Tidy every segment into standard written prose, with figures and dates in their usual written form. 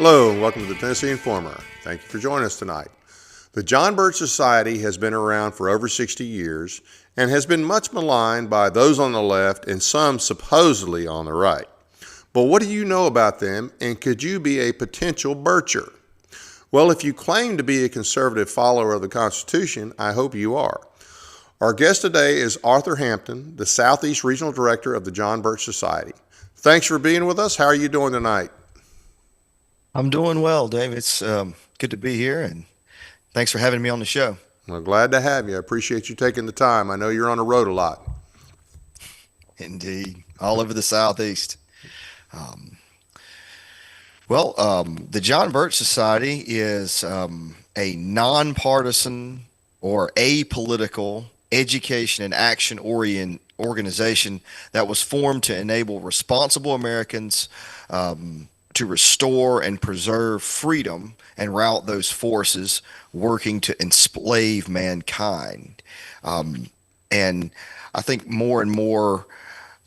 Hello and welcome to the Tennessee Informer. Thank you for joining us tonight. The John Birch Society has been around for over 60 years and has been much maligned by those on the left and some supposedly on the right. But what do you know about them, and could you be a potential Bircher? Well, if you claim to be a conservative follower of the Constitution, I hope you are. Our guest today is Arthur Hampton, the Southeast Regional Director of the John Birch Society. Thanks for being with us. How are you doing tonight? I'm doing well, Dave. It's good to be here, and thanks for having me on the show. Well, glad to have you. I appreciate you taking the time. I know you're on the road a lot. Indeed, all over the Southeast. Um, the John Birch Society is a nonpartisan or apolitical education and action-oriented organization that was formed to enable responsible Americans to restore and preserve freedom and rout those forces working to enslave mankind. And I think more and more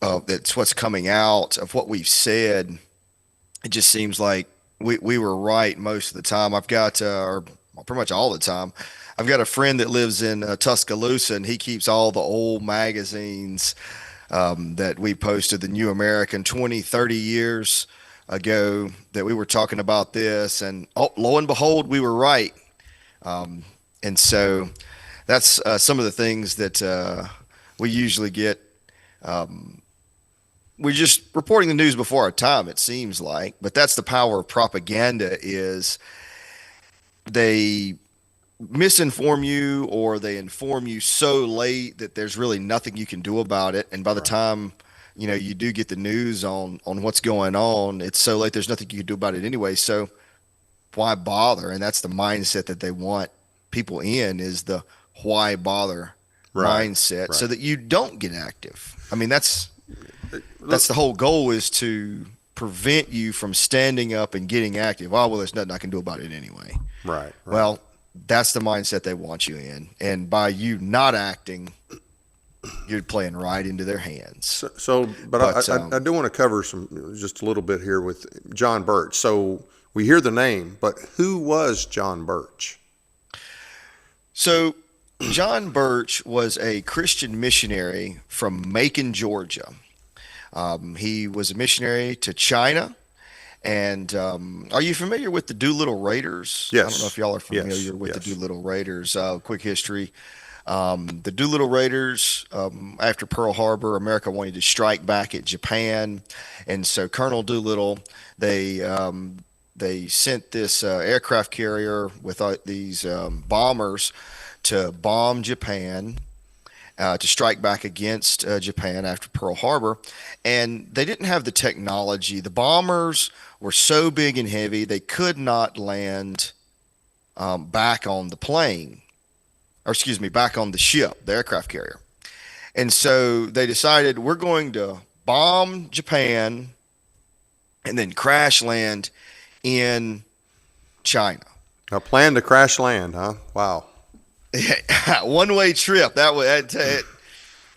that's what's coming out of what we've said. It just seems like we were right most of the time. I've got, or pretty much all the time, I've got a friend that lives in Tuscaloosa, and he keeps all the old magazines that we posted, the New American 20, 30 years ago that we were talking about this, and lo and behold, we were right. And so that's some of the things that we usually get. We're just reporting the news before our time, it seems like, but that's the power of propaganda. Is they misinform you, or they inform you so late that there's really nothing you can do about it, and by the time you do get the news on what's going on, it's so late there's nothing you can do about it anyway. So why bother? And that's the mindset that they want people in, is the why bother mindset, so that you don't get active. I mean, that's the whole goal, is to prevent you from standing up and getting active. Oh, well, there's nothing I can do about it anyway. Right. Well, that's the mindset they want you in. And by you not acting, you're playing right into their hands. But I do want to cover just a little bit here with John Birch. So we hear the name, but who was John Birch? So John Birch was a Christian missionary from Macon, Georgia. He was a missionary to China. And are you familiar with the Doolittle Raiders? Yes. I don't know if y'all are familiar with the Doolittle Raiders. Quick history. The Doolittle Raiders, after Pearl Harbor, America wanted to strike back at Japan. And so Colonel Doolittle, they sent this aircraft carrier with these bombers to bomb Japan, to strike back against Japan after Pearl Harbor. And they didn't have the technology. The bombers were so big and heavy, they could not land back on the plane, or excuse me, back on the ship, the aircraft carrier. And so they decided, we're going to bomb Japan and then crash land in China. A plan to crash land, huh? Wow. One-way trip.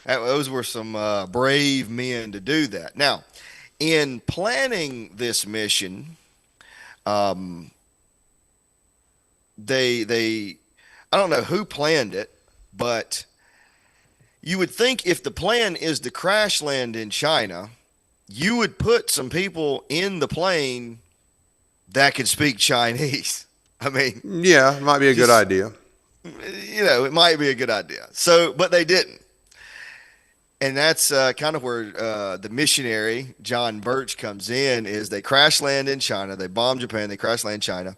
Those were some brave men to do that. Now, in planning this mission, they I don't know who planned it, but you would think if the plan is to crash land in China, you would put some people in the plane that could speak Chinese. I mean, yeah, it might be a good idea. It might be a good idea. So, but they didn't. And that's kind of where the missionary, John Birch, comes in, is they crash land in China. They bomb Japan. They crash land in China.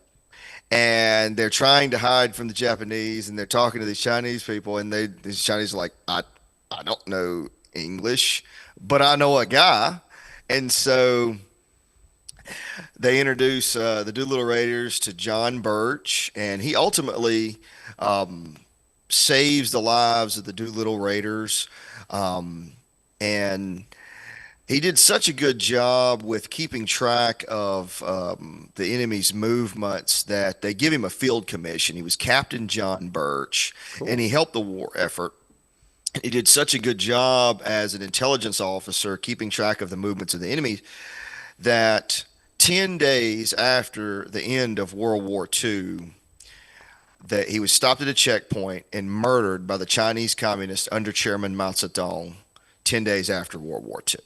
And they're trying to hide from the Japanese, and they're talking to these Chinese people, and these Chinese are like, I don't know English, but I know a guy. And so they introduce the Doolittle Raiders to John Birch, and he ultimately saves the lives of the Doolittle Raiders. And he did such a good job with keeping track of the enemy's movements that they give him a field commission. He was Captain John Birch, and he helped the war effort. He did such a good job as an intelligence officer keeping track of the movements of the enemy that 10 days after the end of World War II, that he was stopped at a checkpoint and murdered by the Chinese communists under Chairman Mao Zedong 10 days after World War II.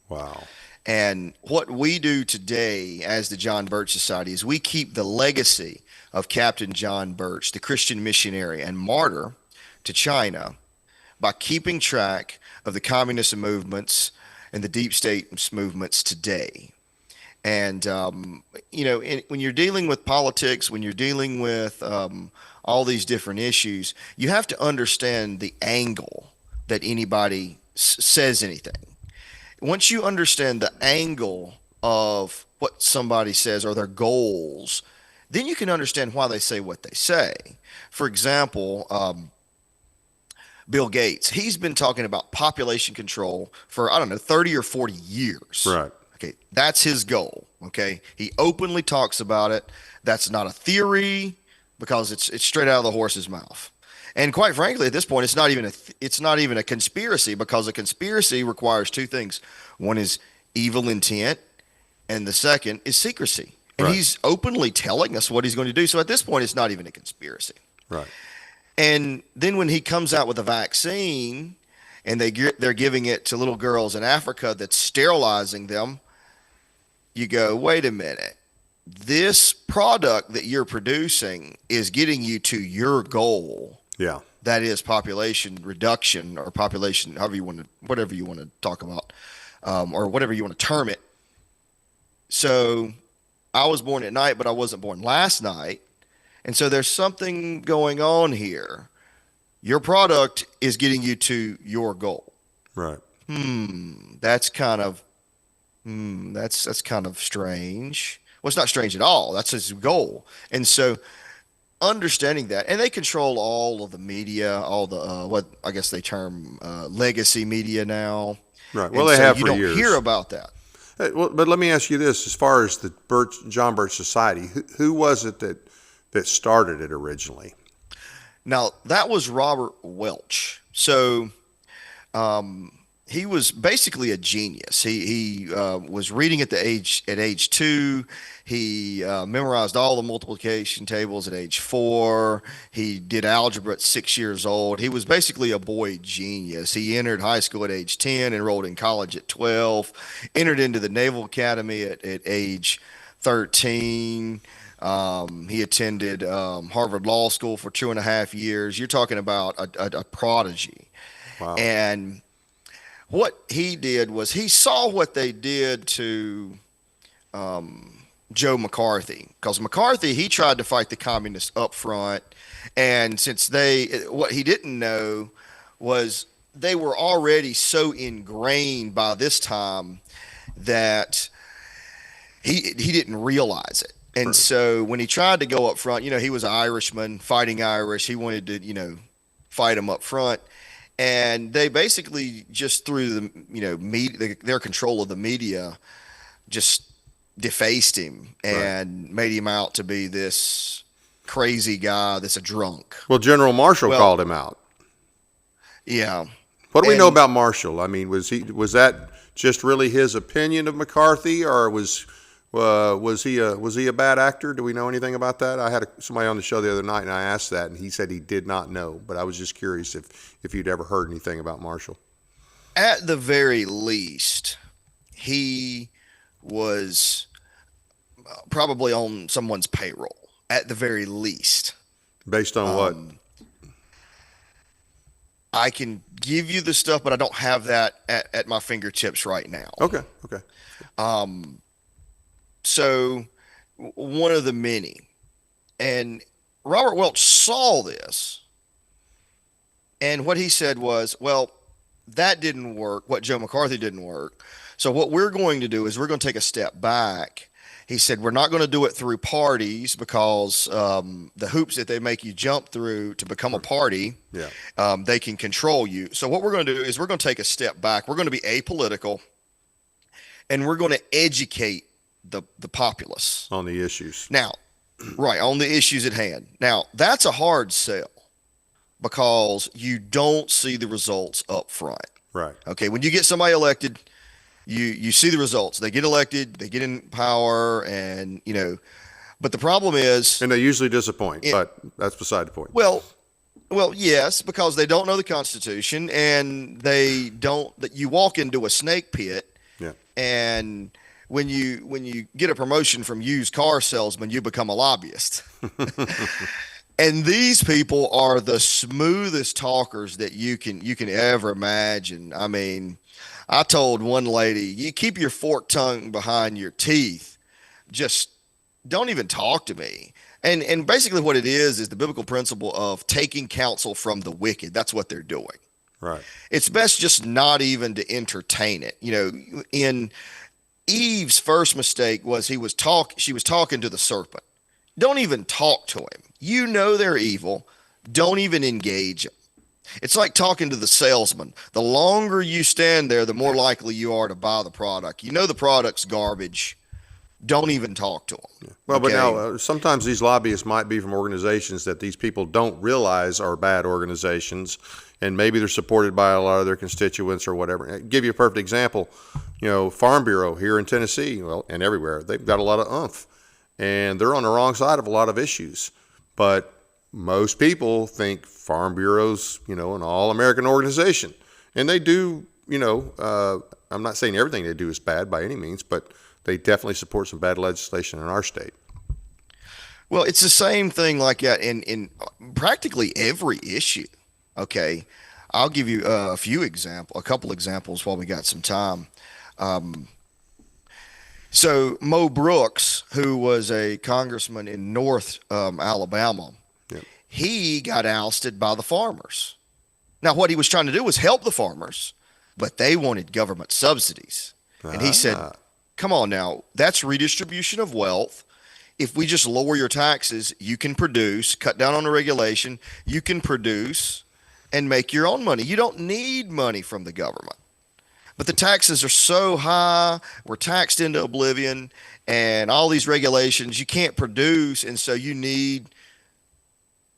Wow. And what we do today as the John Birch Society is we keep the legacy of Captain John Birch, the Christian missionary and martyr to China, by keeping track of the communist movements and the deep state movements today. And, when you're dealing with politics, when you're dealing with all these different issues, you have to understand the angle that anybody says anything. Once you understand the angle of what somebody says or their goals, then you can understand why they say what they say. For example, Bill Gates, he's been talking about population control for, 30 or 40 years. Right. Okay, that's his goal. Okay, he openly talks about it. That's not a theory because it's straight out of the horse's mouth. And quite frankly, at this point, it's not even a conspiracy, because a conspiracy requires two things. One is evil intent, and the second is secrecy. And right. He's openly telling us what he's going to do. So at this point, it's not even a conspiracy. Right. And then when he comes out with a vaccine, and they're giving it to little girls in Africa that's sterilizing them, you go, wait a minute. This product that you're producing is getting you to your goal. Yeah. That is population reduction, or population, whatever you want to talk about, or whatever you want to term it. So I was born at night, but I wasn't born last night. And so there's something going on here. Your product is getting you to your goal. Right. That's kind of strange. Well, it's not strange at all. That's his goal. And so understanding that, and they control all of the media, all the what I guess they term legacy media now. Right. Well, and they so have you for don't years. hear about that. Well, but let me ask you this: as far as the John Birch Society, who was it that started it originally? Now, that was Robert Welch. So he was basically a genius. He was reading at age 2. He memorized all the multiplication tables at age 4. He did algebra at 6 years old. He was basically a boy genius. He entered high school at age 10, enrolled in college at 12, entered into the Naval Academy at age 13. He attended Harvard Law School for 2.5 years. You're talking about a prodigy. Wow. And what he did was he saw what they did to Joe McCarthy, because McCarthy, he tried to fight the communists up front. And what he didn't know was they were already so ingrained by this time that he didn't realize it. And Right. So when he tried to go up front, he was an Irishman fighting Irish. He wanted to, fight them up front. And they basically just through their control of the media, just defaced him and made him out to be this crazy guy that's a drunk. Well, General Marshall called him out. Yeah. What do we know about Marshall? I mean, was that just really his opinion of McCarthy, or was he a bad actor? Do we know anything about that? I had somebody on the show the other night, and I asked that, and he said he did not know. But I was just curious if you'd ever heard anything about Marshall. At the very least, he was probably on someone's payroll. At the very least. Based on what? I can give you the stuff, but I don't have that at my fingertips right now. Okay. So one of the many. And Robert Welch saw this. And what he said was, well, that didn't work. What Joe McCarthy didn't work. So what we're going to do is we're going to take a step back. He said, we're not going to do it through parties, because the hoops that they make you jump through to become a party, they can control you. So what we're going to do is we're going to take a step back. We're going to be apolitical, and we're going to educate the populace On the issues. now, on the issues at hand. Now, that's a hard sell, because you don't see the results up front. Right. Okay, when you get somebody elected, You see the results. They get elected, they get in power, and but the problem is, And they usually disappoint, it, but that's beside the point. well, well, yes, because they don't know the Constitution, and they don't. That you walk into a snake pit, Yeah. and when you get a promotion from used car salesman, you become a lobbyist. And these people are the smoothest talkers that you can ever imagine. I mean, I told one lady, you keep your forked tongue behind your teeth. Just don't even talk to me. And basically what it is the biblical principle of taking counsel from the wicked. That's what they're doing. Right. It's best just not even to entertain it. In Eve's first mistake was she was talking to the serpent. Don't even talk to him. You know they're evil. Don't even engage them. It's like talking to the salesman. The longer you stand there, the more likely you are to buy the product. You know the product's garbage. Don't even talk to them. Well, but Okay? now sometimes these lobbyists might be from organizations that these people don't realize are bad organizations, and maybe they're supported by a lot of their constituents or whatever. I'll give you a perfect example. Farm Bureau here in Tennessee, well, and everywhere, they've got a lot of oomph, and they're on the wrong side of a lot of issues. But most people think Farm Bureau's, an all-American organization, and they do. I'm not saying everything they do is bad by any means, but they definitely support some bad legislation in our state. Well, it's the same thing like that in practically every issue. Okay, I'll give you a couple examples while we got some time. Um, so Mo Brooks, who was a congressman in North Alabama, Yep. he got ousted by the farmers. Now, what he was trying to do was help the farmers, but they wanted government subsidies, and he said, Ah, come on now, that's redistribution of wealth. If we just lower your taxes, you can produce, cut down on the regulation, you can produce and make your own money. You don't need money from the government. But the taxes are so high, we're taxed into oblivion, and all these regulations, you can't produce, and so you need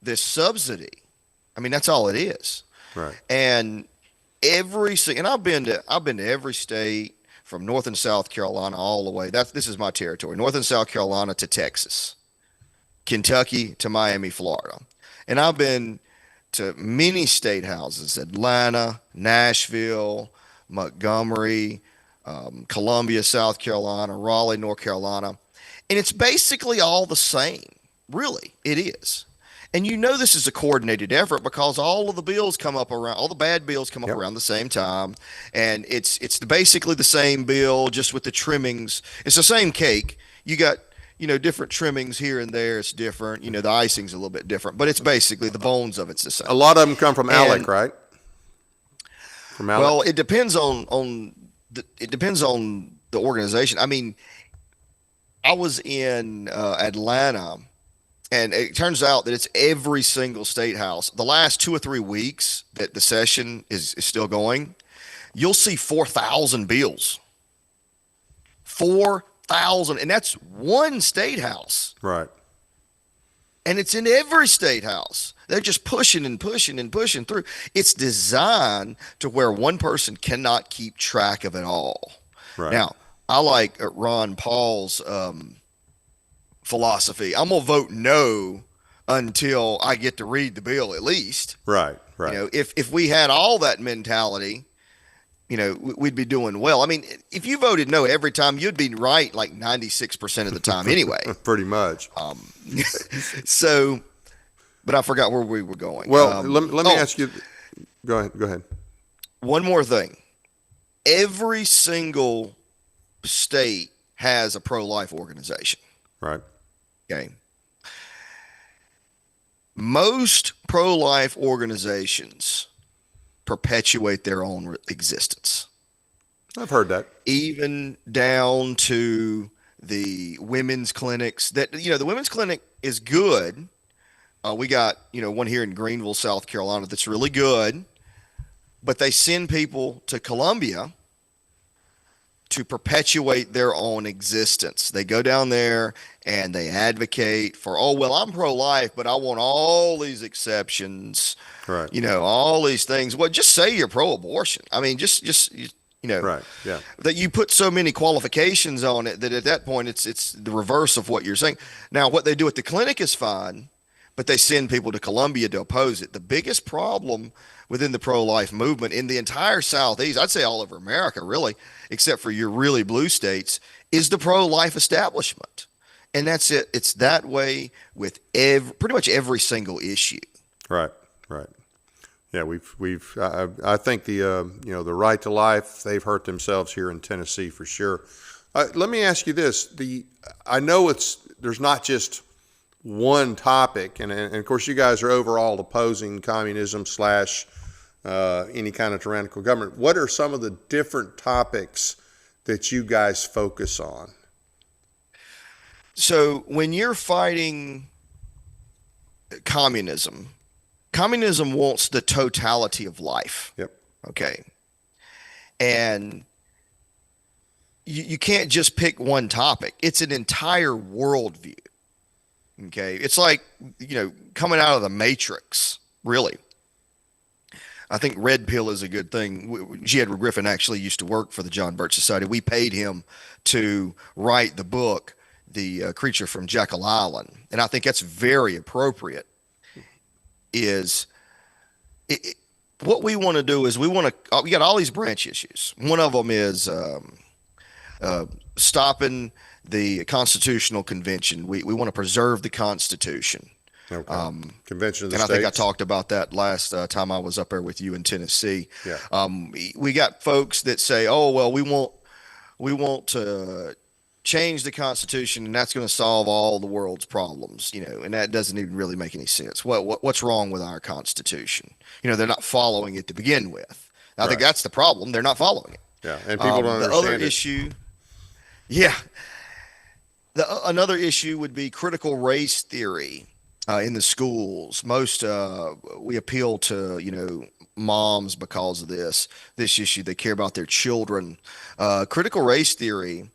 this subsidy. I mean, that's all it is. right. And I've been to every state from North and South Carolina all the way. This is my territory. North and South Carolina to Texas, Kentucky to Miami, Florida. And I've been to many state houses: Atlanta, Nashville, Montgomery, Columbia, South Carolina, Raleigh, North Carolina. And it's basically all the same. Really, it is. And this is a coordinated effort because all of the bills come up around, all the bad bills come up Yep. around the same time, and it's basically the same bill, just with the trimmings. It's the same cake. You got different trimmings here and there. It's different. The icing's a little bit different, but it's basically the bones of it's the same. A lot of them come from ALEC, And right? From ALEC. well, it depends on the organization. I mean, I was in Atlanta. And it turns out that it's every single state house. The last 2 or 3 weeks that the session is still going, you'll see 4,000 bills. 4,000. And that's one state house. Right. And it's in every state house. They're just pushing and pushing and pushing through. It's designed to where one person cannot keep track of it all. Right. Now, I like Ron Paul's philosophy. I'm gonna vote no until I get to read the bill at least. Right. Right. If we had all that mentality, we'd be doing well. I mean, if you voted no every time, you'd be right like 96% of the time anyway. Pretty much. So, but I forgot where we were going. Well, let me ask you. Go ahead. Go ahead. One more thing. Every single state has a pro-life organization. Right. Okay. Most pro-life organizations perpetuate their own existence, I've heard that. even down to the women's clinics. The women's clinic is good. We got one here in Greenville, South Carolina, that's really good, but they send people to Columbia to perpetuate their own existence. They go down there and they advocate for, I'm pro-life, but I want all these exceptions, Right. all these things. Well, just say you're pro-abortion. I mean, just Right. Yeah. that you put so many qualifications on it that at that point it's the reverse of what you're saying. Now, what they do at the clinic is fine, but they send people to Columbia to oppose it. The biggest problem within the pro-life movement in the entire Southeast, I'd say all over America, really, except for your really blue states, is the pro-life establishment. And that's it. It's that way with pretty much every single issue. Right. Right. Yeah, I think the right to life, they've hurt themselves here in Tennessee for sure. Let me ask you this: I know there's not just one topic, and of course you guys are overall opposing communism / any kind of tyrannical government. What are some of the different topics that you guys focus on? So when you're fighting communism wants the totality of life. Yep. Okay. And you can't just pick one topic. It's an entire worldview. Okay. It's like, coming out of the Matrix, really. I think red pill is a good thing. G. Edward Griffin actually used to work for the John Birch Society. We paid him to write the book, The Creature from Jekyll Island. And I think that's very appropriate. What we want to do is we got all these branch issues. One of them is stopping the Constitutional Convention. We want to preserve the Constitution. Okay. Convention of the and States. I think I talked about that last time I was up there with you in Tennessee. Yeah. We got folks that say, "Oh, well, we want to change the Constitution, and that's going to solve all the world's problems," and that doesn't even really make any sense. What's wrong with our Constitution? They're not following it to begin with. I think that's the problem. They're not following it. Yeah, and people don't understand the other issue. Yeah. Another issue would be critical race theory in the schools. We appeal to, moms because of this issue. They care about their children. Critical race theory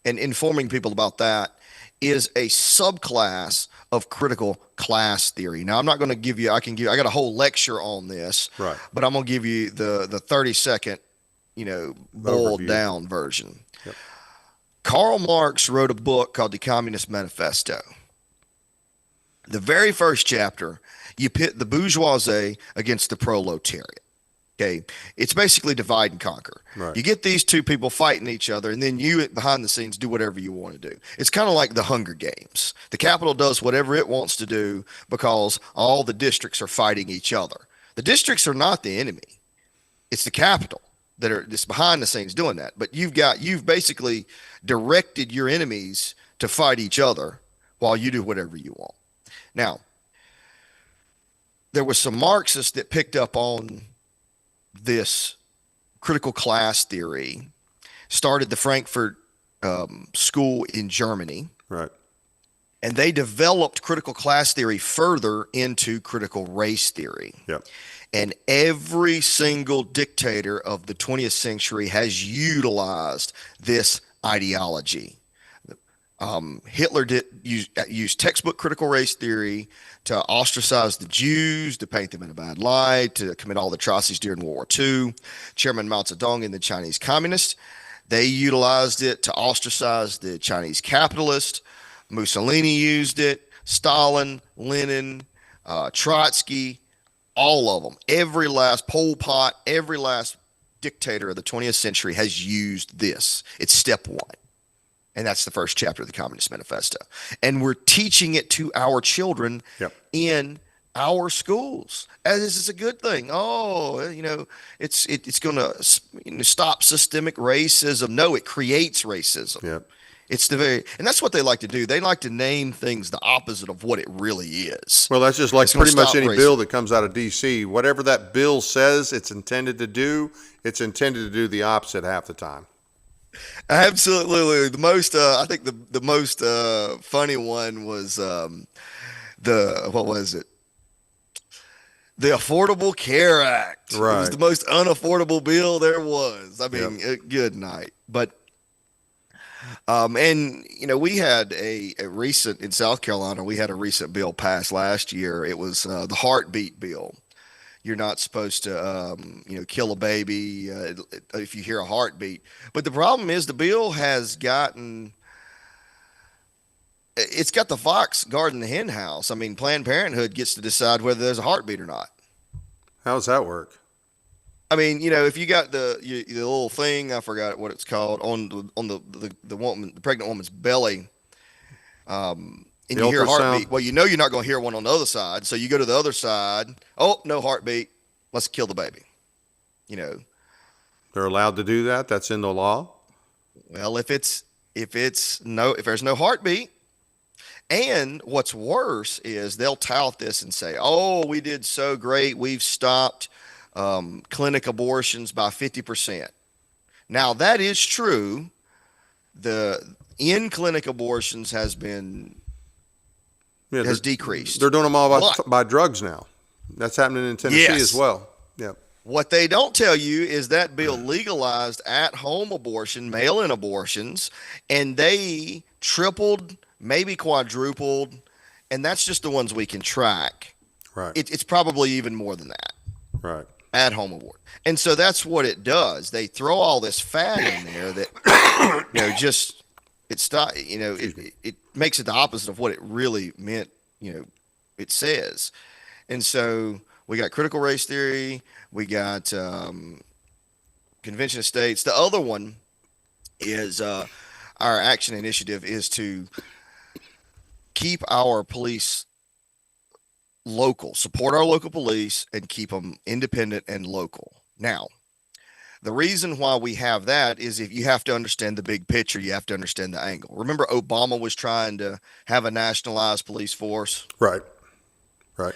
and informing people about that is a subclass of critical class theory. Now, I'm not going to give you, I got a whole lecture on this, right, but I'm going to give you the 30-second, boiled down version. Yep. Karl Marx wrote a book called The Communist Manifesto. The very first chapter, you pit the bourgeoisie against the proletariat. Okay, it's basically divide and conquer. Right. You get these two people fighting each other, and then you behind the scenes do whatever you want to do. It's kind of like the Hunger Games. The Capitol does whatever it wants to do because all the districts are fighting each other. The districts are not the enemy. It's the Capitol that's behind the scenes doing that. But you've basically directed your enemies to fight each other while you do whatever you want. Now, there was some Marxists that picked up on this critical class theory, started the Frankfurt School in Germany. Right. And they developed critical class theory further into critical race theory. Yep. And every single dictator of the 20th century has utilized this ideology. Hitler used textbook critical race theory to ostracize the Jews, to paint them in a bad light, to commit all the atrocities during World War II. Chairman Mao Zedong and the Chinese Communists, they utilized it to ostracize the Chinese capitalists. Mussolini used it. Stalin, Lenin, Trotsky, all of them. Every last Pol Pot, every last dictator of the 20th century has used this. It's step one. And that's the first chapter of the Communist Manifesto. And we're teaching it to our children in our schools. As this is a good thing. Oh, it's going to stop systemic racism. No, it creates racism. Yep. And that's what they like to do. They like to name things the opposite of what it really is. Well, that's just like pretty much any bill that comes out of D.C. Whatever that bill says it's intended to do, it's intended to do the opposite half the time. Absolutely. The most, I think the most funny one was what was it? The Affordable Care Act. Right. It was the most unaffordable bill there was. I mean, good night. But, and we had a recent in South Carolina. We had a recent bill passed last year. It was the heartbeat bill. You're not supposed to, kill a baby if you hear a heartbeat. But the problem is the bill has it's got the fox guarding the hen house. I mean, Planned Parenthood gets to decide whether there's a heartbeat or not. How does that work? I mean, if you got the little thing, I forgot what it's called, on the woman, the pregnant woman's belly, and The you hear a ultrasound? heartbeat. Well, you're not going to hear one on the other side, so you go to the other side. Oh, no heartbeat. Let's kill the baby. You know. They're allowed to do that? That's in the law? Well, if there's no heartbeat, and what's worse is they'll tout this and say, "Oh, we did so great. We've stopped clinic abortions by 50%." Now that is true. The in-clinic abortions has decreased. They're doing them all by drugs now. That's happening in Tennessee Yes. as well. Yep. What they don't tell you is that bill legalized at-home abortion, mail-in abortions, and they tripled, maybe quadrupled, and that's just the ones we can track. Right. It's probably even more than that. Right. At-home abort. And so that's what it does. They throw all this fat in there that it makes it the opposite of what it really meant, it says. And so we got critical race theory, we got Convention of States. The other one is our action initiative is to keep our police local, support our local police, and keep them independent and local. Now, the reason why we have that is if you have to understand the big picture, you have to understand the angle. Remember, Obama was trying to have a nationalized police force. Right. Right.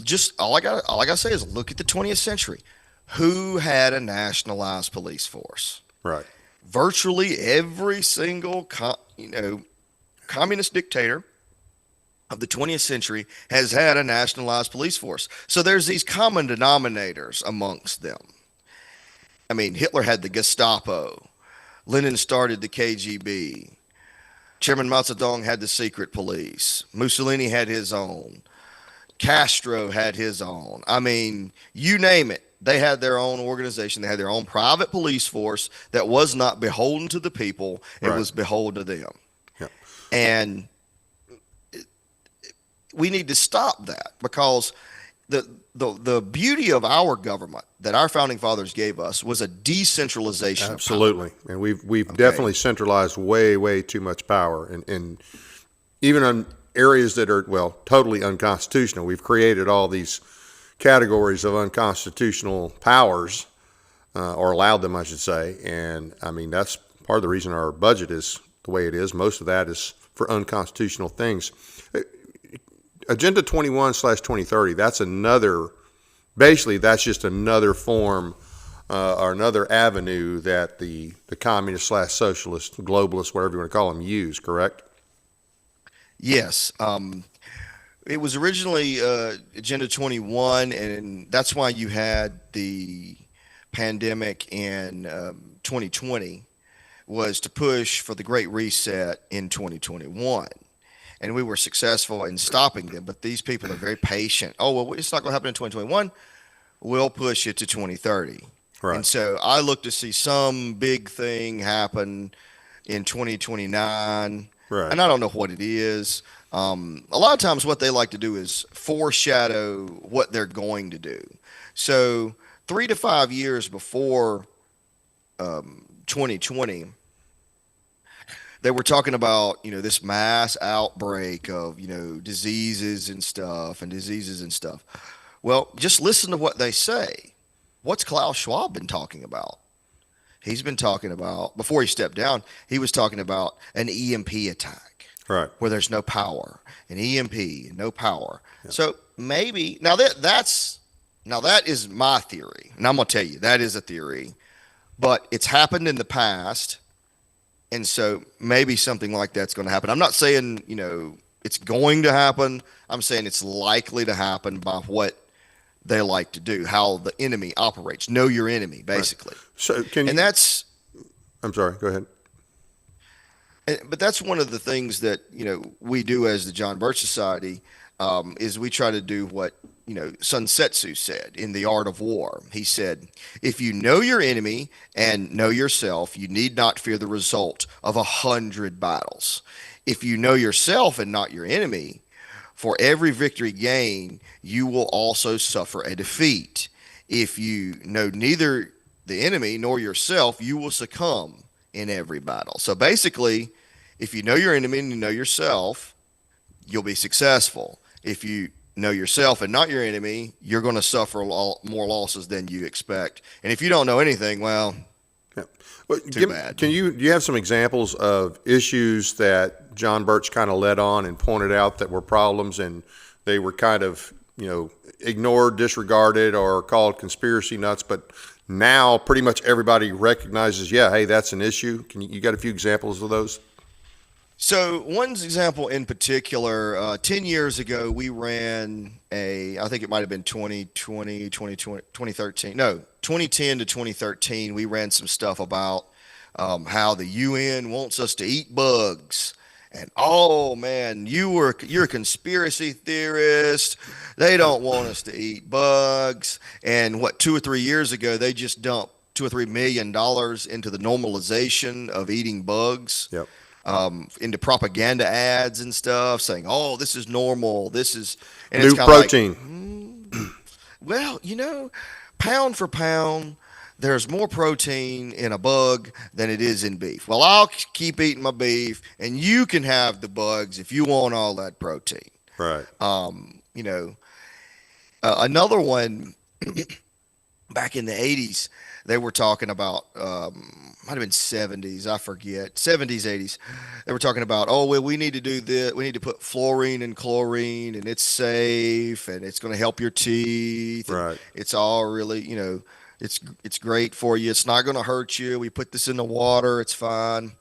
Just all I gotta say is look at the 20th century. Who had a nationalized police force? Right. Virtually every single communist dictator of the 20th century has had a nationalized police force. So there's these common denominators amongst them. I mean, Hitler had the Gestapo. Lenin started the KGB. Chairman Mao Zedong had the secret police. Mussolini had his own. Castro had his own. I mean, you name it. They had their own organization. They had their own private police force that was not beholden to the people. It was beholden to them. Yep. And we need to stop that because the beauty of our government that our founding fathers gave us was a decentralization. Absolutely. Of power. And we've definitely centralized way too much power. And even on areas that are, totally unconstitutional, we've created all these categories of unconstitutional powers, or allowed them, I should say. And I mean, that's part of the reason our budget is the way it is. Most of that is for unconstitutional things. Agenda 21/2030, that's just another form or another avenue that the communist/socialist, globalist, whatever you want to call them, use, correct? Yes. It was originally Agenda 21, and that's why you had the pandemic in 2020, was to push for the Great Reset in 2021. And we were successful in stopping them, but these people are very patient. Oh, well, it's not going to happen in 2021. We'll push it to 2030. Right. And so I look to see some big thing happen in 2029. Right. And I don't know what it is. A lot of times what they like to do is foreshadow what they're going to do. So 3 to 5 years before 2020, they were talking about, this mass outbreak of, diseases and stuff. Well, just listen to what they say. What's Klaus Schwab been talking about? He's been talking about, before he stepped down, he was talking about an EMP attack. Right. Where there's no power. An EMP, no power. Yeah. So maybe, now that is my theory. And I'm going to tell you, that is a theory. But it's happened in the past. And so maybe something like that's going to happen. I'm not saying, it's going to happen. I'm saying it's likely to happen by what they like to do, how the enemy operates. Know your enemy, basically. Right. So I'm sorry, go ahead. But that's one of the things that, we do as the John Birch Society. is we try to do what Sun Tzu said in The Art of War. He said, "If you know your enemy and know yourself, you need not fear the result of 100 battles. If you know yourself and not your enemy, for every victory gained, you will also suffer a defeat. If you know neither the enemy nor yourself, you will succumb in every battle." So basically, if you know your enemy and you know yourself, you'll be successful. If you know yourself and not your enemy, you're going to suffer more losses than you expect. And if you don't know anything, well, Yeah. Well, too bad. Do you have some examples of issues that John Birch kind of led on and pointed out that were problems and they were kind of, ignored, disregarded, or called conspiracy nuts, but now pretty much everybody recognizes, yeah, hey, that's an issue. You got a few examples of those? So one example in particular, 10 years ago, we ran I think it might have been 2013. No, 2010 to 2013, we ran some stuff about how the UN wants us to eat bugs. And oh man, you're a conspiracy theorist. They don't want us to eat bugs. And 2 or 3 years ago, they just dumped $2 or $3 million into the normalization of eating bugs. Yep. Into propaganda ads and stuff, saying, "Oh, this is normal. This is," and New it's kind of protein. like, well, pound for pound, there's more protein in a bug than it is in beef. Well, I'll keep eating my beef, and you can have the bugs if you want all that protein. Right. Another one back in the 80s, they were talking about, might have been 70s, I forget, 70s, 80s. They were talking about, oh, well, we need to do this. We need to put fluorine and chlorine, and it's safe, and it's going to help your teeth. Right. It's all really, it's great for you. It's not going to hurt you. We put this in the water. It's fine.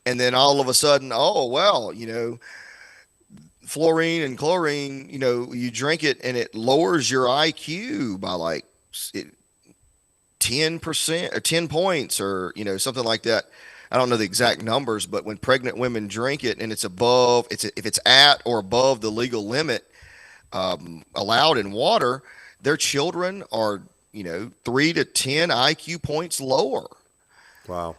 And then all of a sudden, oh, well, fluorine and chlorine, you drink it, and it lowers your IQ by like 10% or 10 points or, something like that. I don't know the exact numbers, but when pregnant women drink it and if it's at or above the legal limit allowed in water, their children are, 3 to 10 IQ points lower. Wow.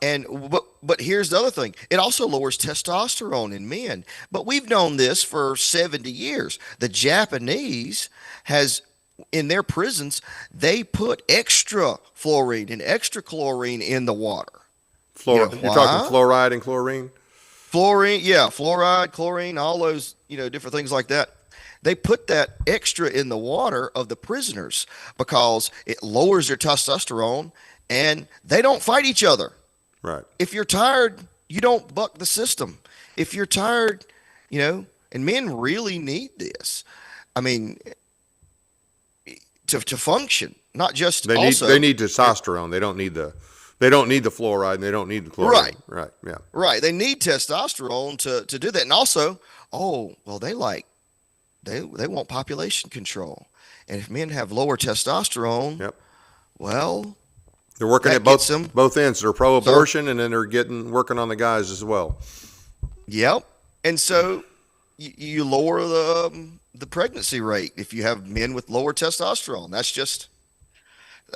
But here's the other thing. It also lowers testosterone in men. But we've known this for 70 years. The Japanese in their prisons, they put extra fluorine and extra chlorine in the water. You're talking fluoride and chlorine? Fluorine, yeah, fluoride, chlorine, all those, different things like that. They put that extra in the water of the prisoners because it lowers their testosterone and they don't fight each other. Right. If you're tired, you don't buck the system. If you're tired, and men really need this. I mean, to function, not just they need testosterone. They don't need the fluoride and they don't need the chlorine. Right. Yeah. Right. They need testosterone to do that. And also, they want population control. And if men have lower testosterone, yep. Well, they're working at both ends. They're pro-abortion and then they're working on the guys as well. Yep. And so you lower the pregnancy rate if you have men with lower testosterone. That's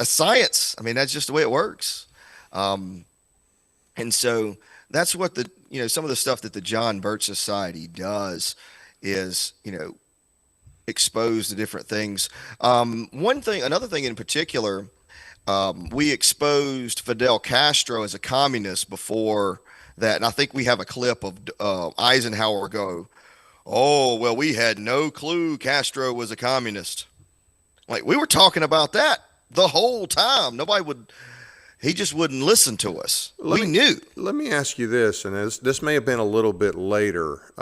science. I mean, that's just the way it works. And so that's what some of the stuff that the John Birch Society does is, expose the different things. Another thing in particular, we exposed Fidel Castro as a communist before that. And I think we have a clip of Eisenhower go, "Oh, well, we had no clue Castro was a communist." Like, we were talking about that the whole time. He just wouldn't listen to us. We knew. Let me ask you this, and this may have been a little bit later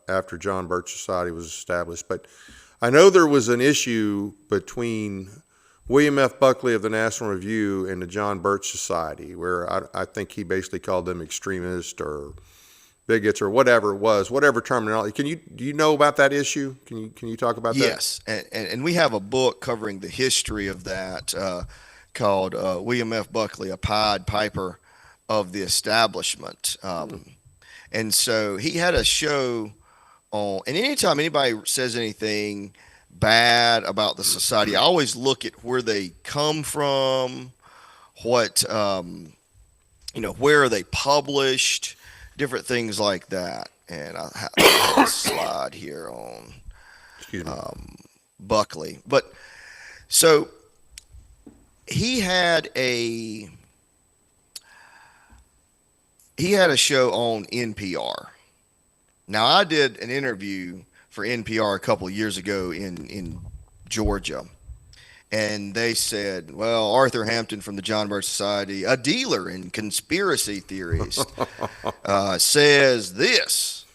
after John Birch Society was established, but I know there was an issue between William F. Buckley of the National Review and the John Birch Society, where I think he basically called them extremists or bigots or whatever it was, whatever terminology. Do you know about that issue? Can you talk about that? Yes, and we have a book covering the history of that called William F. Buckley, a Pied Piper of the Establishment. And so he had a show on, and anytime anybody says anything bad about the society, I always look at where they come from, what, where are they published, different things like that. And I have a slide here on Excuse me. Buckley. But so he had a show on NPR. Now I did an interview for NPR a couple of years ago in Georgia, and they said, well, Arthur Hampton from the John Birch Society, a dealer in conspiracy theories, says this,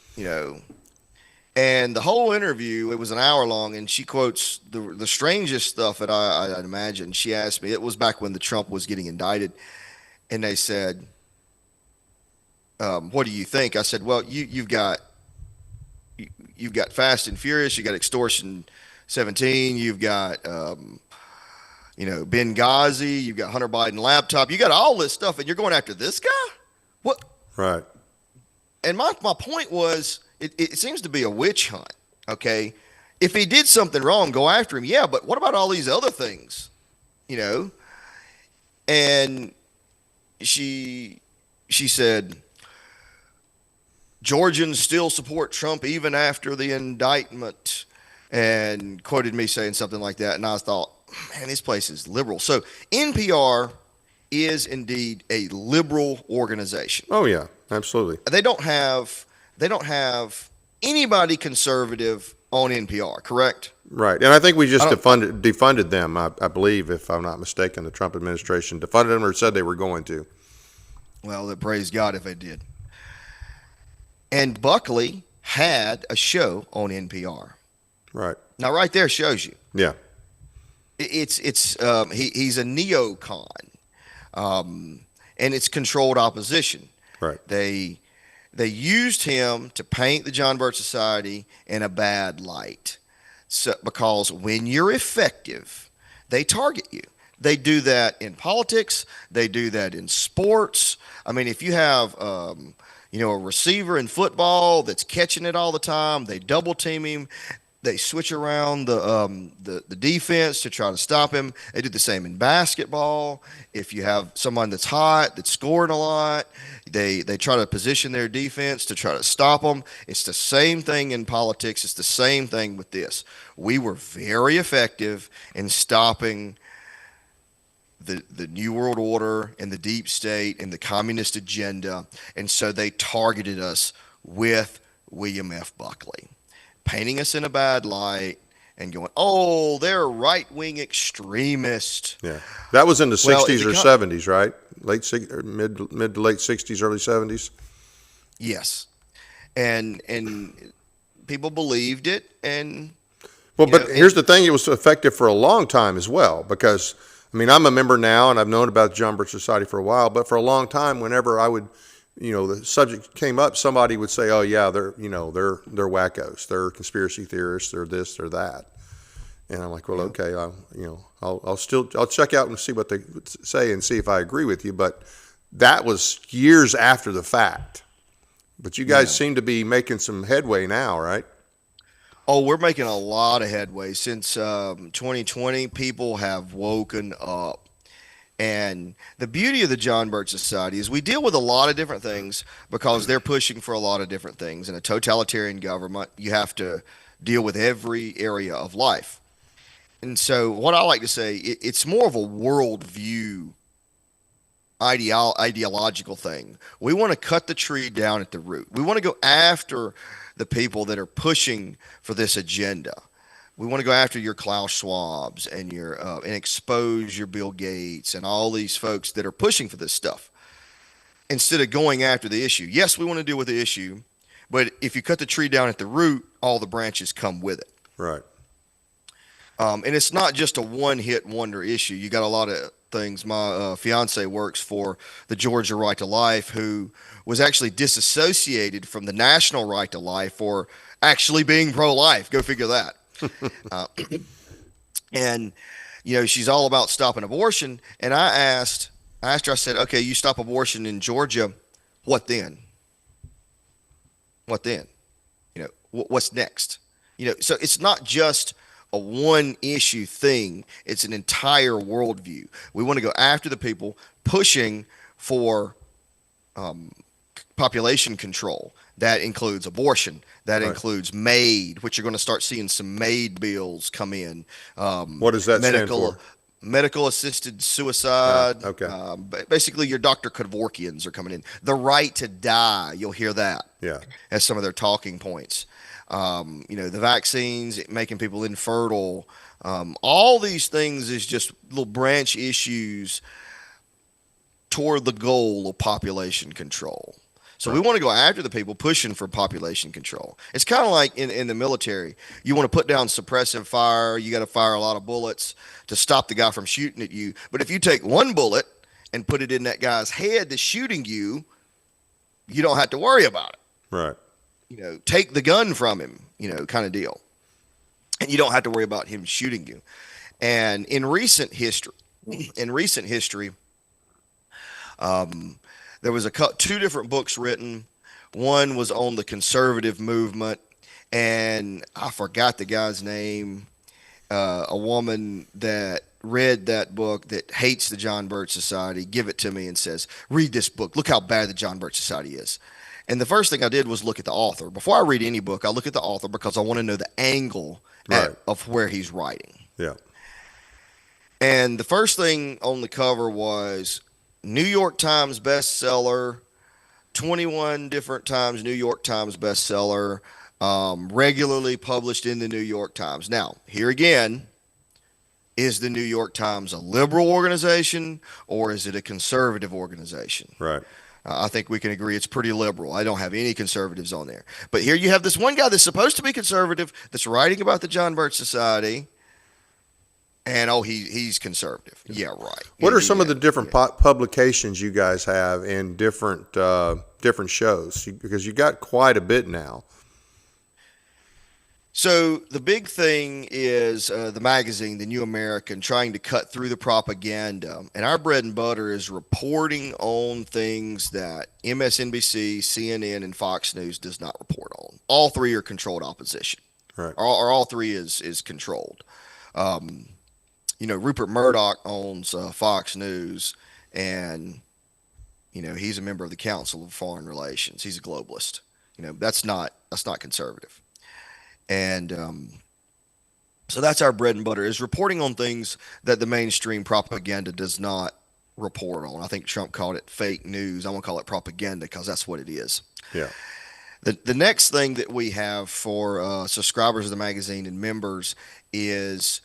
And the whole interview, it was an hour long, and she quotes the strangest stuff that I'd imagine. She asked me, it was back when the Trump was getting indicted, and they said, what do you think? I said, well, you've got Fast and Furious, you got Extortion 17, you've got Benghazi, you've got Hunter Biden laptop, you got all this stuff, and you're going after this guy? What? Right. And my point was, it seems to be a witch hunt, okay? If he did something wrong, go after him, yeah, but what about all these other things, And she said, Georgians still support Trump even after the indictment, and quoted me saying something like that. And I thought, man, this place is liberal. So NPR is indeed a liberal organization. Oh yeah, absolutely. They don't have anybody conservative on NPR, correct? Right. And I think we just defunded them, I believe, if I'm not mistaken. The Trump administration defunded them or said they were going to. Well, praise God if they did. And Buckley had a show on NPR. Right. Now, right there shows you. Yeah. He's a neocon, and it's controlled opposition. Right. They used him to paint the John Birch Society in a bad light, because when you're effective, they target you. They do that in politics. They do that in sports. I mean, if you have a receiver in football that's catching it all the time, they double team him. They switch around the defense to try to stop him. They do the same in basketball. If you have someone that's hot, that's scoring a lot, they try to position their defense to try to stop them. It's the same thing in politics. It's the same thing with this. We were very effective in stopping the New World Order and the deep state and the communist agenda, and so they targeted us with William F. Buckley, painting us in a bad light and going, oh, they're right-wing extremists. Yeah. That was in the 60s or 70s, right? Mid to late 60s, early 70s? Yes. And people believed it. And but here's the thing. It was effective for a long time as well, because, I mean, I'm a member now, and I've known about the John Birch Society for a while, but for a long time, whenever I would, the subject came up, somebody would say, oh yeah, they're wackos. They're conspiracy theorists. They're this, they're that. And I'm like, well, okay, I'll check out and see what they say and see if I agree with you. But that was years after the fact. But you guys seem to be making some headway now, right? Oh, we're making a lot of headway. Since 2020, people have woken up. And the beauty of the John Birch Society is we deal with a lot of different things because they're pushing for a lot of different things. In a totalitarian government, you have to deal with every area of life. And so what I like to say, it's more of a worldview ideological thing. We want to cut the tree down at the root. We want to go after the people that are pushing for this agenda. We want to go after your Klaus Schwabs and and expose your Bill Gates and all these folks that are pushing for this stuff, instead of going after the issue. Yes, we want to deal with the issue, but if you cut the tree down at the root, all the branches come with it. Right. And it's not just a one-hit wonder issue. You got a lot of things. My fiance works for the Georgia Right to Life, who was actually disassociated from the National Right to Life for actually being pro-life. Go figure that. And she's all about stopping abortion. And I asked her, I said, okay, you stop abortion in Georgia, what then? what's next? So it's not just a one issue thing, it's an entire worldview. We want to go after the people pushing for population control. That includes abortion. That Right. includes MAID, which you're going to start seeing some MAID bills come in. What does that stand medical for? medical assisted suicide. Okay. Basically, your Dr. Kevorkians are coming in. The right to die. You'll hear that Yeah. as some of their talking points. The vaccines making people infertile. All these things is just little branch issues toward the goal of population control. So we Right. want to go after the people pushing for population control. It's kind of like in the military. You want to put down suppressive fire. You got to fire a lot of bullets to stop the guy from shooting at you. But if you take one bullet and put it in that guy's head that's shooting you, you don't have to worry about it. Right. Take the gun from him, kind of deal. And you don't have to worry about him shooting you. And in recent history, there was two different books written. One was on the conservative movement, and I forgot the guy's name. A woman that read that book that hates the John Birch Society, give it to me and says, read this book. Look how bad the John Birch Society is. And the first thing I did was look at the author. Before I read any book, I look at the author because I want to know the angle Right. of where he's writing. Yeah. And the first thing on the cover was New York Times bestseller, 21 different times New York Times bestseller, regularly published in the New York Times. Now, here again, is the New York Times a liberal organization or is it a conservative organization? Right. I think we can agree it's pretty liberal. I don't have any conservatives on there. But here you have this one guy that's supposed to be conservative that's writing about the John Birch Society. And he's conservative. Yeah, right. What are some of the different publications you guys have in different shows? Because you got quite a bit now. So the big thing is the magazine, The New American, trying to cut through the propaganda. And our bread and butter is reporting on things that MSNBC, CNN, and Fox News does not report on. All three are controlled opposition. Right. Or all three is controlled. Rupert Murdoch owns Fox News, and he's a member of the Council of Foreign Relations. He's a globalist. That's not conservative. And so that's our bread and butter, is reporting on things that the mainstream propaganda does not report on. I think Trump called it fake news. I'm going to call it propaganda because that's what it is. Yeah. The next thing that we have for subscribers of the magazine and members is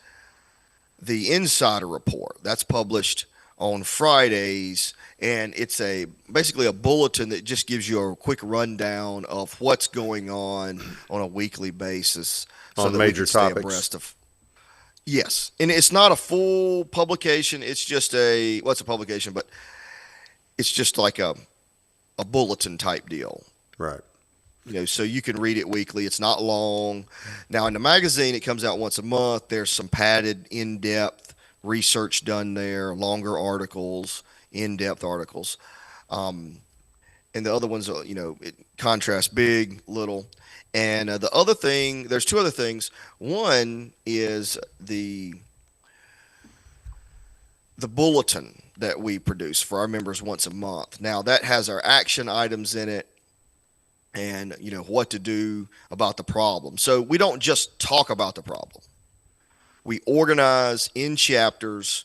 the Insider Report. That's published on Fridays, and it's basically a bulletin that just gives you a quick rundown of what's going on a weekly basis, so On that major we can stay topics. abreast of. Yes, and it's not a full publication. It's just a publication, but it's just like a bulletin type deal. Right. So you can read it weekly. It's not long. Now, in the magazine, it comes out once a month. There's some padded, in-depth research done there, longer articles, in-depth articles. And the other ones, it contrasts big, little. And the other thing, there's two other things. One is the bulletin that we produce for our members once a month. Now, that has our action items in it, and what to do about the problem. So we don't just talk about the problem. We organize in chapters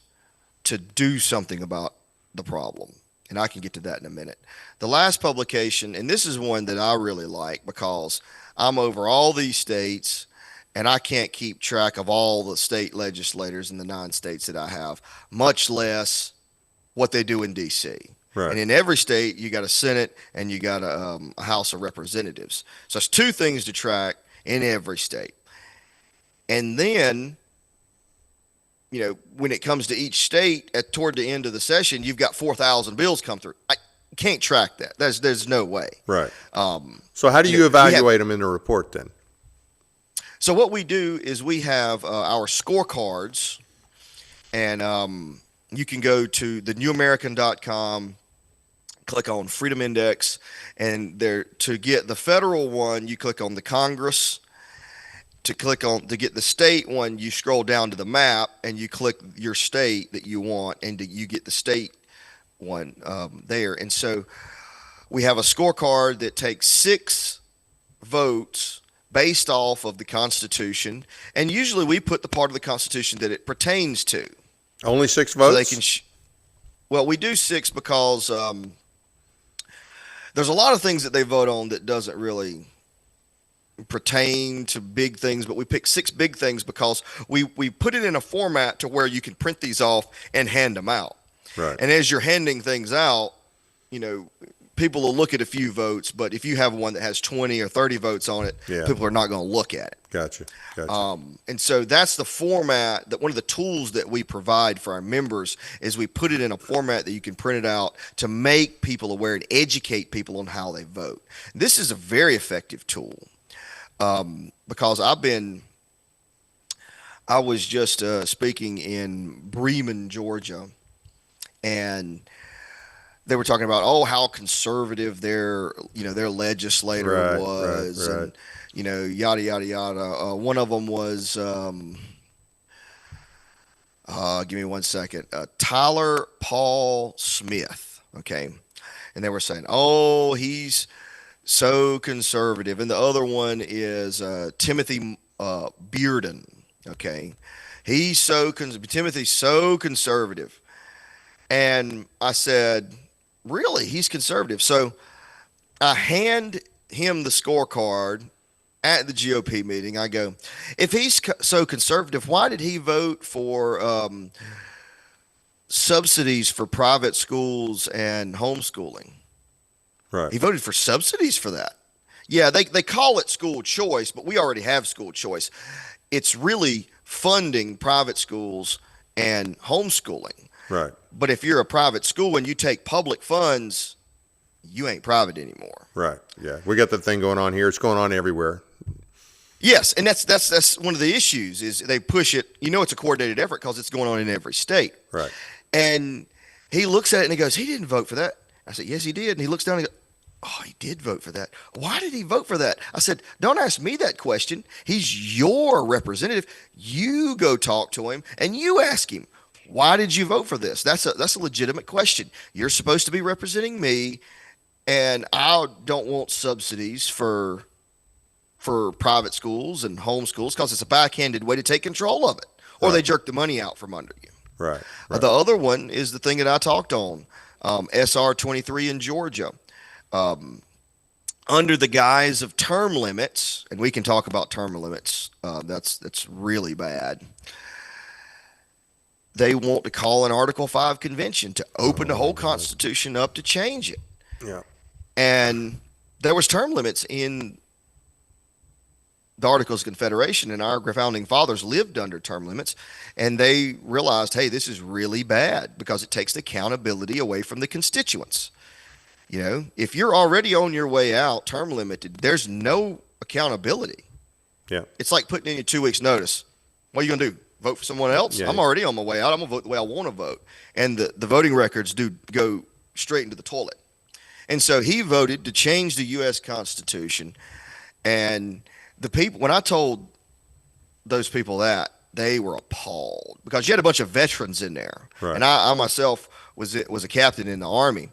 to do something about the problem. And I can get to that in a minute. The last publication, and this is one that I really like because I'm over all these states and I can't keep track of all the state legislators in the 9 states that I have, much less what they do in D.C. Right. And in every state, you got a Senate and you got a House of Representatives. So it's 2 things to track in every state. And then, when it comes to each state, toward the end of the session, you've got 4,000 bills come through. I can't track that. There's no way. Right. So how do you evaluate them in the report then? So what we do is we have our scorecards, and you can go to thenewamerican.com, click on Freedom Index, and there to get the federal one, you click on the Congress. To get the state one, you scroll down to the map and you click your state that you want, and you get the state one there. And so we have a scorecard that takes 6 votes based off of the Constitution, and usually we put the part of the Constitution that it pertains to. Only 6 So votes? they can well, we do 6 because there's a lot of things that they vote on that doesn't really pertain to big things, but we pick 6 big things because we put it in a format to where you can print these off and hand them out. Right. And as you're handing things out, people will look at a few votes, but if you have one that has 20 or 30 votes on it, people are not going to look at it. Gotcha. And so that's the format, that one of the tools that we provide for our members is we put it in a format that you can print it out to make people aware and educate people on how they vote. This is a very effective tool. Because I was just speaking in Bremen, Georgia, and they were talking about how conservative their legislator was, right. and yada yada yada. One of them was give me one second, Tyler Paul Smith, okay, and they were saying, he's so conservative, and the other one is Timothy Bearden. Okay, Timothy's so conservative, and I said, really, he's conservative? So I hand him the scorecard at the GOP meeting. I go, if he's so conservative, why did he vote for subsidies for private schools and homeschooling? Right. He voted for subsidies for that. Yeah, they call it school choice, but we already have school choice. It's really funding private schools and homeschooling. Right. But if you're a private school and you take public funds, you ain't private anymore. Right. Yeah. We got that thing going on here. It's going on everywhere. Yes, and that's one of the issues is they push it. It's a coordinated effort because it's going on in every state. Right. And he looks at it and he goes, he didn't vote for that. I said, yes, he did. And he looks down and he goes, he did vote for that. Why did he vote for that? I said, don't ask me that question. He's your representative. You go talk to him and you ask him, why did you vote for this? That's a legitimate question. You're supposed to be representing me, and I don't want subsidies for private schools and homeschools because it's a backhanded way to take control of it, or they jerk the money out from under you. Right. The other one is the thing that I talked on, SR 23 in Georgia. Under the guise of term limits, and we can talk about term limits, that's really bad. They want to call an Article 5 convention to open the whole Constitution up to change it. Yeah. And there was term limits in the Articles of Confederation, and our founding fathers lived under term limits, and they realized, hey, this is really bad because it takes the accountability away from the constituents. If you're already on your way out, term limited, there's no accountability. Yeah. It's like putting in your 2 weeks notice. What are you going to do? Vote for someone else? Yeah. I'm already on my way out. I'm going to vote the way I want to vote. And the voting records do go straight into the toilet. And so he voted to change the U.S. Constitution. And the people, when I told those people that, they were appalled because you had a bunch of veterans in there. Right. And I myself was a captain in the Army.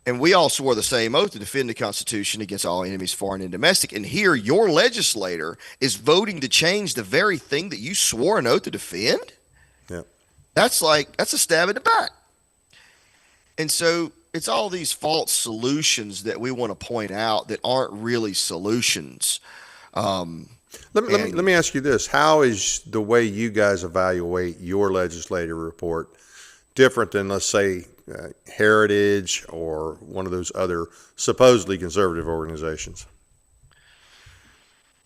And we all swore the same oath to defend the Constitution against all enemies, foreign and domestic. And here, your legislator is voting to change the very thing that you swore an oath to defend? Yeah. That's a stab in the back. And so it's all these false solutions that we want to point out that aren't really solutions. Let me ask you this. How is the way you guys evaluate your legislative report different than, let's say, Heritage or one of those other supposedly conservative organizations?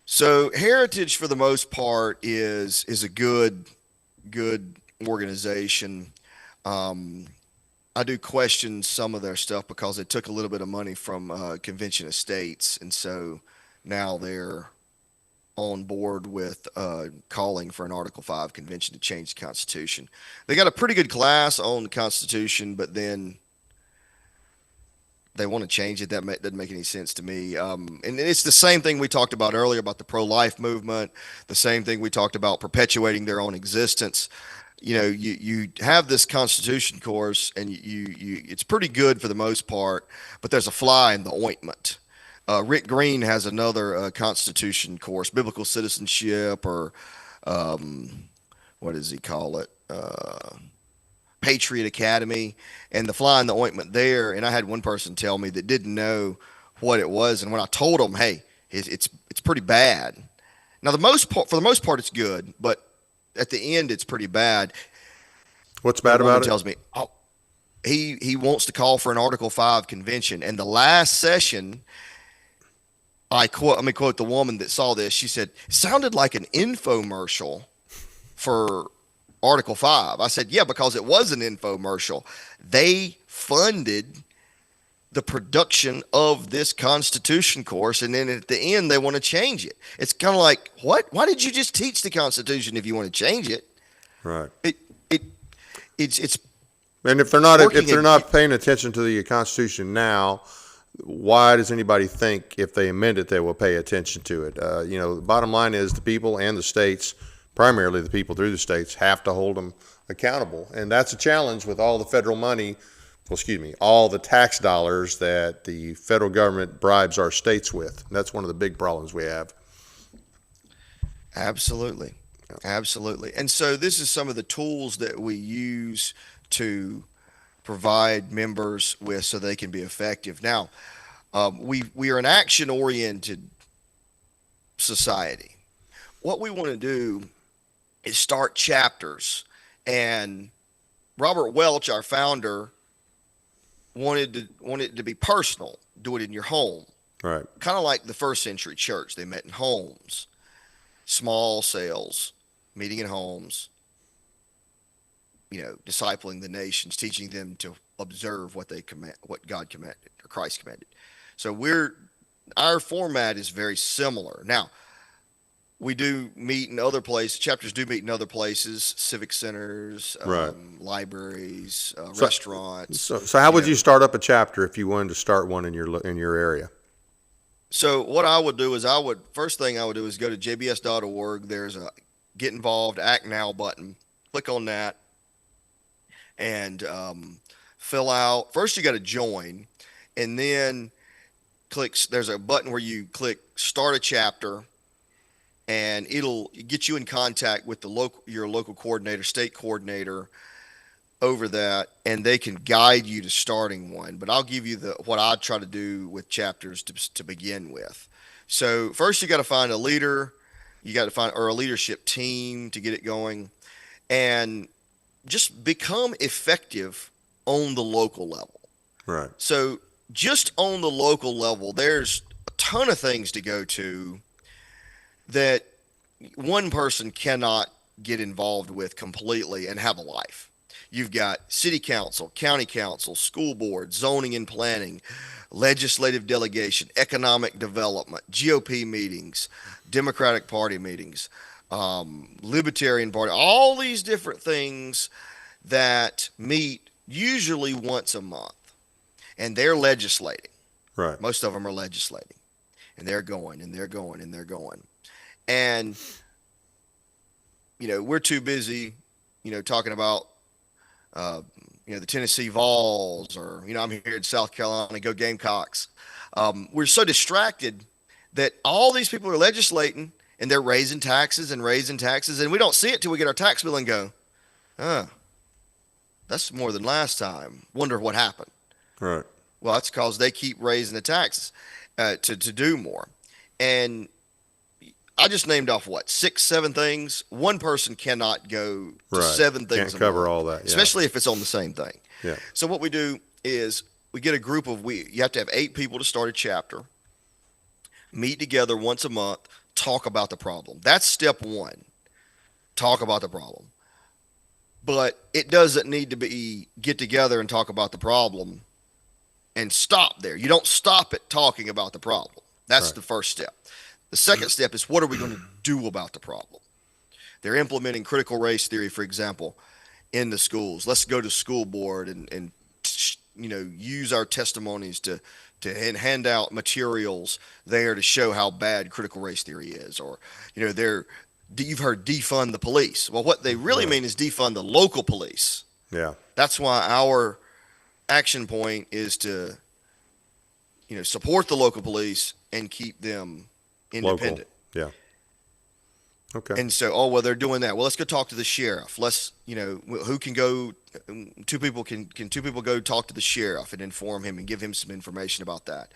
So Heritage, for the most part, is a good organization. I do question some of their stuff because they took a little bit of money from Convention of States, and so now they're on board with calling for an Article 5 convention to change the Constitution. They got a pretty good class on the Constitution, but then they want to change it. That doesn't make any sense to me. And it's the same thing we talked about earlier about the pro-life movement, the same thing we talked about perpetuating their own existence. You have this Constitution course, and it's pretty good for the most part, but there's a fly in the ointment. Rick Green has another Constitution course, biblical citizenship, or what does he call it? Patriot Academy, and the fly in the ointment there. And I had one person tell me that didn't know what it was, and when I told them, hey, it's pretty bad. Now, for the most part, it's good, but at the end, it's pretty bad. What's bad about it? Tells me, oh, he wants to call for an Article 5 convention, and the last session, let me quote the woman that saw this. She said, it sounded like an infomercial for Article 5. I said, yeah, because it was an infomercial. They funded the production of this Constitution course, and then at the end, they want to change it. It's kind of like, what? Why did you just teach the Constitution if you want to change it? Right. It's and if they're not paying attention to the Constitution now, why does anybody think if they amend it they will pay attention to it? The bottom line is the people and the states, primarily the people through the states, have to hold them accountable, and that's a challenge with all the federal money. All the tax dollars that the federal government bribes our states with. And that's one of the big problems we have. Absolutely. Absolutely. And so this is some of the tools that we use to provide members with so they can be effective. Now, we are an action-oriented society. What we want to do is start chapters. And Robert Welch, our founder, wanted it to be personal. Do it in your home. Right. Kind of like the first century church. They met in homes, small cells, meeting in homes, discipling the nations, teaching them to observe what God commanded or Christ commanded. So our format is very similar. Now, we do meet in other places. Chapters do meet in other places, civic centers, right. Libraries, restaurants. So how would you start up a chapter if you wanted to start one in your area? So what I would do is first thing I would do is go to jbs.org. There's a Get Involved, Act Now button. Click on that and fill out. First, you got to join, and then there's a button where you click Start a Chapter, and it'll get you in contact with your local coordinator, state coordinator over that, and they can guide you to starting one. But I'll give you what I try to do with chapters to begin with. So first you got to find a leader, or a leadership team to get it going, and just become effective on the local level. Right. So just on the local level, there's a ton of things to go to that one person cannot get involved with completely and have a life. You've got city council, county council, school board, zoning and planning, legislative delegation, economic development, GOP meetings, Democratic Party meetings, Libertarian Party, all these different things that meet usually once a month. And they're legislating. Right. Most of them are legislating. And they're going, and they're going, and they're going. And, we're too busy, talking about, the Tennessee Vols, or, I'm here in South Carolina, go Gamecocks. We're so distracted that all these people are legislating, and they're raising taxes, and we don't see it till we get our tax bill and go, that's more than last time. Wonder what happened. Right. Well, that's because they keep raising the taxes to do more. And I just named off 6, 7 things. One person cannot go to 7 things. Can't cover all that, especially if it's on the same thing. Yeah. So what we do is we get a group of you have to have 8 people to start a chapter. Meet together once a month. Talk about the problem. That's step 1. Talk about the problem. But it doesn't need to be get together and talk about the problem and stop there. You don't stop at talking about the problem. That's right. The first step. The second step is, what are we going to do about the problem? They're implementing critical race theory, for example, in the schools. Let's go to school board and use our testimonies to hand out materials there to show how bad critical race theory is, or you've heard defund the police. Well, what they really mean is defund the local police. Yeah. That's why our action point is to support the local police and keep them independent. Local. Yeah. Okay. And so, they're doing that. Well, let's go talk to the sheriff. Let's, who can go? Two people can two people go talk to the sheriff and inform him and give him some information about that.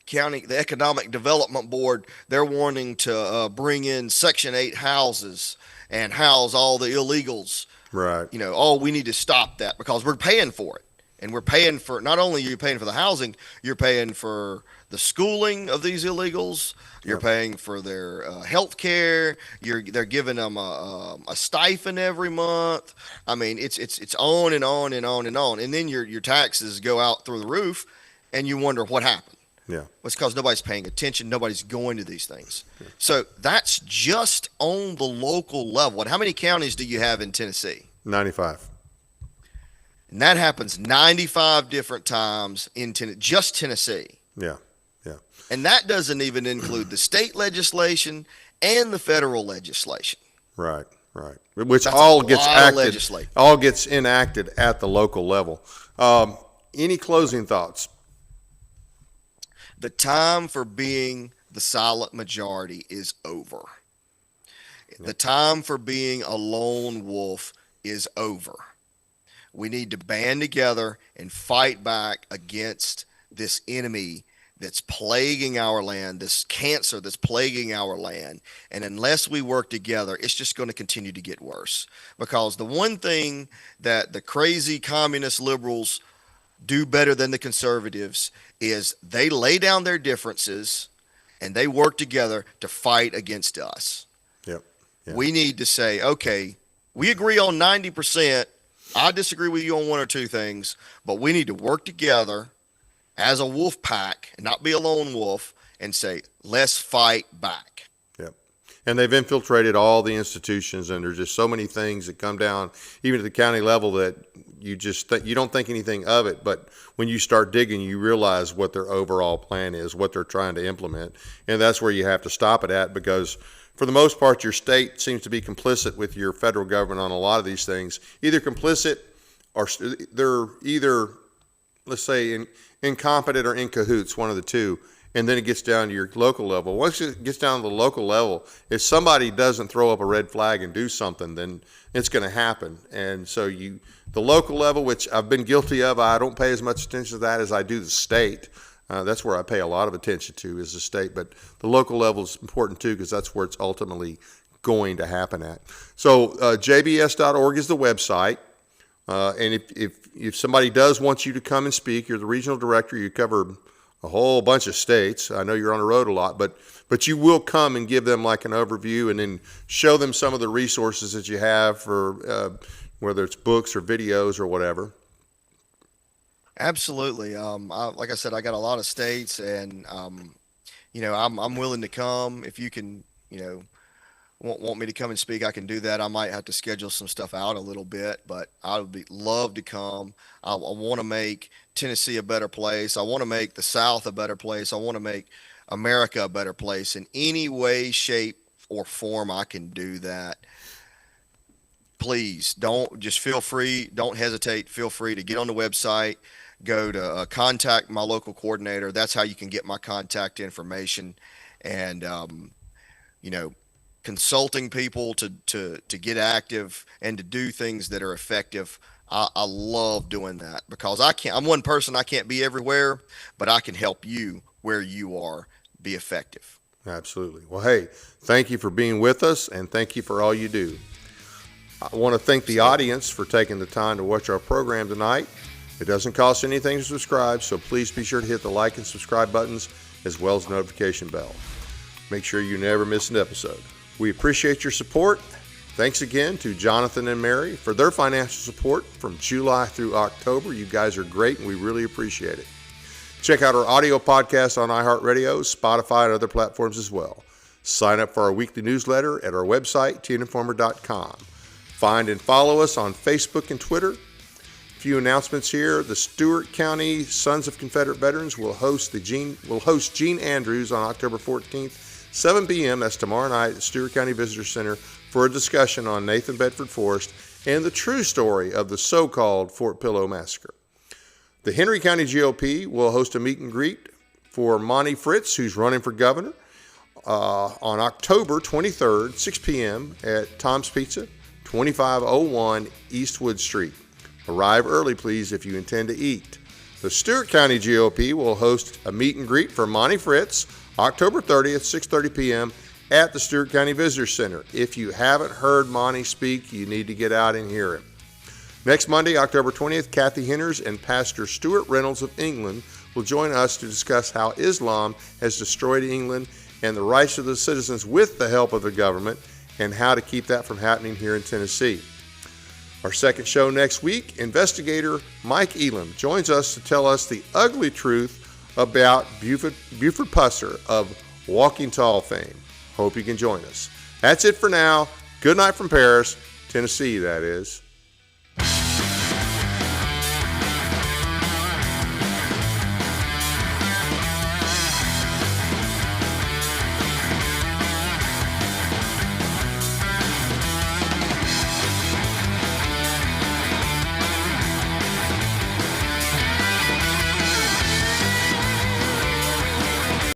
County, the Economic Development Board, they're wanting to bring in Section 8 houses and house all the illegals. Right. We need to stop that because we're paying for it. And we're paying for, not only are you paying for the housing, you're paying for the schooling of these illegals. You're paying for their health care. They're giving them a stipend every month. I mean, it's on and on and on and on. And then your taxes go out through the roof, and you wonder what happened. Yeah. Well, it's because nobody's paying attention. Nobody's going to these things. Yeah. So that's just on the local level. And how many counties do you have in Tennessee? 95. And that happens 95 different times in just Tennessee. Yeah, yeah. And that doesn't even include the state legislation and the federal legislation. Right. Which all gets enacted at the local level. Any closing thoughts? The time for being the silent majority is over. The time for being a lone wolf is over. We need to band together and fight back against this enemy that's plaguing our land, this cancer that's plaguing our land. And unless we work together, it's just going to continue to get worse. Because the one thing that the crazy communist liberals do better than the conservatives is they lay down their differences and they work together to fight against us. Yep. We need to say, okay, we agree on 90%. I disagree with you on one or two things, but we need to work together as a wolf pack and not be a lone wolf and say, let's fight back. Yep. And they've infiltrated all the institutions, and there's just so many things that come down, even at the county level, that you just you don't think anything of it. But when you start digging, you realize what their overall plan is, what they're trying to implement. And that's where you have to stop it at, because for the most part, your state seems to be complicit with your federal government on a lot of these things. Either complicit or they're either, let's say, incompetent or in cahoots, one of the two. And then it gets down to your local level. Once it gets down to the local level, if somebody doesn't throw up a red flag and do something, then it's going to happen. And so the local level, which I've been guilty of, I don't pay as much attention to that as I do the state. That's where I pay a lot of attention to, is the state. But the local level is important too, because that's where it's ultimately going to happen at. So jbs.org is the website. And if somebody does want you to come and speak, you're the regional director, you cover a whole bunch of states. I know you're on the road a lot, but you will come and give them like an overview and then show them some of the resources that you have for whether it's books or videos or whatever. Absolutely. Like I said, I got a lot of states, and I'm willing to come. If you can, want me to come and speak, I can do that. I might have to schedule some stuff out a little bit, but I would love to come. I want to make Tennessee a better place. I want to make the South a better place. I want to make America a better place. In any way, shape, or form I can do that, please don't hesitate. Feel free to get on the website. Go to contact my local coordinator. That's how you can get my contact information. And, consulting people to get active and to do things that are effective. I love doing that because I'm one person. I can't be everywhere, but I can help you where you are be effective. Absolutely. Well, hey, thank you for being with us, and thank you for all you do. I want to thank the audience for taking the time to watch our program tonight. It doesn't cost anything to subscribe, so please be sure to hit the like and subscribe buttons as well as the notification bell. Make sure you never miss an episode. We appreciate your support. Thanks again to Jonathan and Mary for their financial support from July through October. You guys are great, and we really appreciate it. Check out our audio podcast on iHeartRadio, Spotify, and other platforms as well. Sign up for our weekly newsletter at our website, tninformer.com. Find and follow us on Facebook and Twitter. A few announcements here. The Stewart County Sons of Confederate Veterans will host Gene Andrews on October 14th, 7 p.m. That's tomorrow night at the Stewart County Visitor Center for a discussion on Nathan Bedford Forrest and the true story of the so-called Fort Pillow Massacre. The Henry County GOP will host a meet and greet for Monty Fritz, who's running for governor, on October 23rd, 6 p.m. at Tom's Pizza, 2501 Eastwood Street. Arrive early, please, if you intend to eat. The Stewart County GOP will host a meet and greet for Monty Fritz, October 30th, 6:30 p.m. at the Stewart County Visitor Center. If you haven't heard Monty speak, you need to get out and hear him. Next Monday, October 20th, Kathy Henners and Pastor Stuart Reynolds of England will join us to discuss how Islam has destroyed England and the rights of the citizens with the help of the government, and how to keep that from happening here in Tennessee. Our second show next week, investigator Mike Elam joins us to tell us the ugly truth about Buford Pusser of Walking Tall fame. Hope you can join us. That's it for now. Good night from Paris, Tennessee, that is.